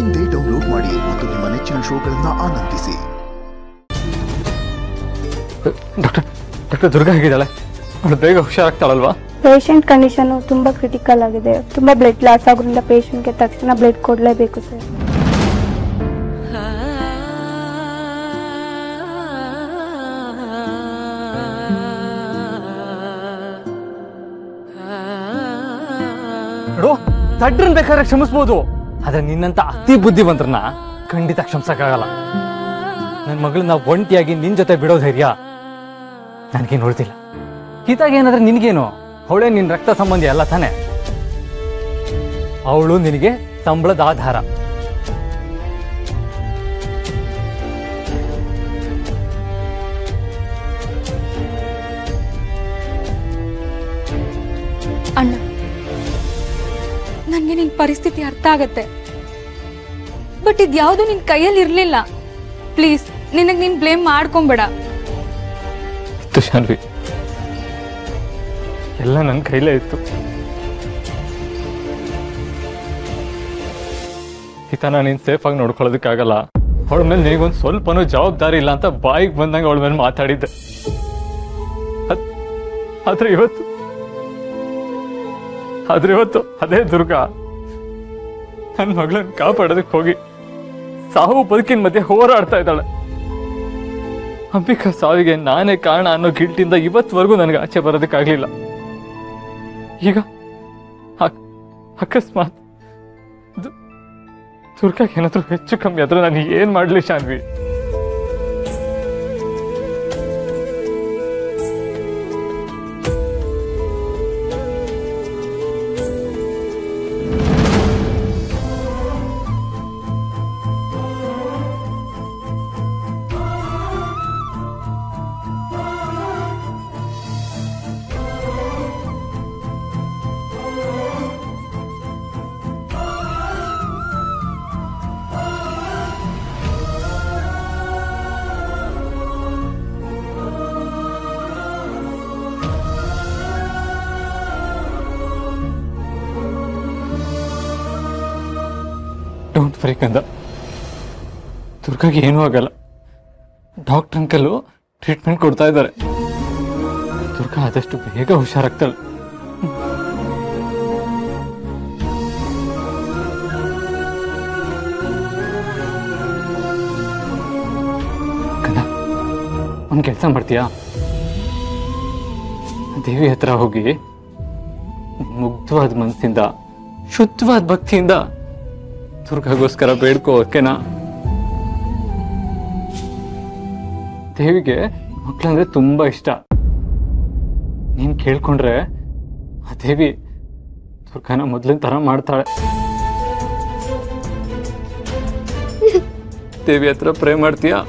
ಇಂದೇ ಡೌನ್ಲೋಡ್ ಮಾಡಿ ಮತ್ತು ನಿಮ್ಮ ನೆಚ್ಚಿನ ಶೋಗಳನ್ನು ಆನಂದಿಸಿ. ಡಾಕ್ಟರ್ ದುರ್ಗಾ ಹೇಗಿದ್ದಾಳೆ? ಅವಳು ಬೇಗ ಹುಷಾರಾಗ್ತಾಳಲ್ವಾ? ಪೇಷಂಟ್ ಕಂಡೀಷನ್ ತುಂಬಾ ಕ್ರಿಟಿಕಲ್ ಆಗಿದೆ. ತುಂಬಾ ಬ್ಲಡ್ ಲಾಸ್ ಆಗೋದ್ರಿಂದ ಪೇಷಂಟ್ಗೆ ತಕ್ಷಣ ಬ್ಲಡ್ ಕೊಡಲೇಬೇಕು ಸರ್. ತಡ್ರನ್ ಬೇಕಾದ್ರೆ ಕ್ಷಮಿಸ್ಬೋದು, ಆದ್ರೆ ನಿನ್ನಂತ ಅತಿ ಬುದ್ಧಿವಂತರನ್ನ ಖಂಡಿತ ಕ್ಷಮಿಸಕ್ಕಾಗಲ್ಲ. ನನ್ನ ಮಗಳನ್ನ ಒಂಟಿಯಾಗಿ ನಿನ್ ಜೊತೆ ಬಿಡೋ ಧೈರ್ಯ ನನಗೇನು ಉಳಿದಿಲ್ಲ. ಹೀತಾಗೇನಾದ್ರೆ ನಿನ್ಗೇನು? ಅವಳೇ ನಿನ್ ರಕ್ತ ಸಂಬಂಧಿ ಅಲ್ಲ ತಾನೆ? ಅವಳು ನಿನಗೆ ಸಂಬಳದ ಆಧಾರ. ಅಣ್ಣ, ನನಗೆ ನಿನ್ ಪರಿಸ್ಥಿತಿ ಅರ್ಥ ಆಗತ್ತೆ, ಬಟ್ ಇದ್ಯಾವುದು ನಿನ್ ಕೈಯಲ್ಲಿ ಇರ್ಲಿಲ್ಲ. ಪ್ಲೀಸ್, ನಿನಗೆ ನೀನ್ ಬ್ಲೇಮ್ ಮಾಡ್ಕೊಂಬೇಡ. ಶಾನ್ವಿ, ಎಲ್ಲ ನನ್ನ ಕೈಲೇ ಇತ್ತು. ಹಿತಾನ ನೀನ್ ಸೇಫ್ ಆಗಿ ನೋಡ್ಕೊಳ್ಳೋದಕ್ಕಾಗಲ್ಲ. ಅವಳ ಮೇಲೆ ನಿನಗೊಂದು ಸ್ವಲ್ಪನೂ ಜವಾಬ್ದಾರಿ ಇಲ್ಲ ಅಂತ ಬಾಯಿಗೆ ಬಂದಂಗೆ ಅವಳ ಮೇಲೆ ಮಾತಾಡಿದ್ದೆ. ಆದ್ರೆ ಇವತ್ತು ಅದೇ ದುರ್ಗಾ ನನ್ನ ಮಗಳನ್ನ ಕಾಪಾಡೋದಕ್ಕೆ ಹೋಗಿ ಸಾವು ಬದುಕಿನ ಮಧ್ಯೆ ಹೋರಾಡ್ತಾ ಇದ್ದಾಳೆ. ಅಂಬಿಕಾ ಸಾವಿಗೆ ನಾನೇ ಕಾರಣ ಅನ್ನೋ ಗಿಲ್ಟಿಂದ ಇವತ್ವರೆಗೂ ನನಗೆ ಆಚೆ ಬರೋದಕ್ಕಾಗ್ಲಿಲ್ಲ. ಈಗ ಅಕಸ್ಮಾತ್ ದುರ್ಗಾಗೆ ಏನಾದ್ರೂ ಹೆಚ್ಚು ಕಮ್ಮಿ ಆದ್ರೂ ನಾನು ಏನ್ ಮಾಡ್ಲಿ ಶಾನ್ವಿ? ಡೋಂಟ್ ವರಿ ಕಂದ, ದುರ್ಗಾಗೆ ಏನೂ ಆಗಲ್ಲ. ಡಾಕ್ಟರ್ ಅಂಕಲ್ ಟ್ರೀಟ್ಮೆಂಟ್ ಕೊಡ್ತಾ ಇದ್ದಾರೆ. ದುರ್ಗಾ ಆದಷ್ಟು ಬೇಗ ಹುಷಾರಾಗ್ತಾಳೆ. ಕಂದ, ಒಂದು ಕೆಲಸ ಮಾಡ್ತೀಯಾ? ದೇವಿ ಹತ್ರ ಹೋಗಿ ಮುಗ್ಧವಾದ ಮನಸ್ಸಿಂದ, ಶುದ್ಧವಾದ ಭಕ್ತಿಯಿಂದ ದುರ್ಗಾಗೋಸ್ಕರ ಬೇಡ್ಕೋ, ಓಕೆನಾ? ದೇವಿಗೆ ಮಕ್ಕಳಂದ್ರೆ ತುಂಬಾ ಇಷ್ಟ. ನೀನ್ ಕೇಳ್ಕೊಂಡ್ರೆ ಆ ದೇವಿ ದುರ್ಗಾನ ಮೊದ್ಲಿನ ತರ ಮಾಡ್ತಾಳೆ. ದೇವಿ ಹತ್ರ ಪ್ರೇ ಮಾಡ್ತೀಯಾ?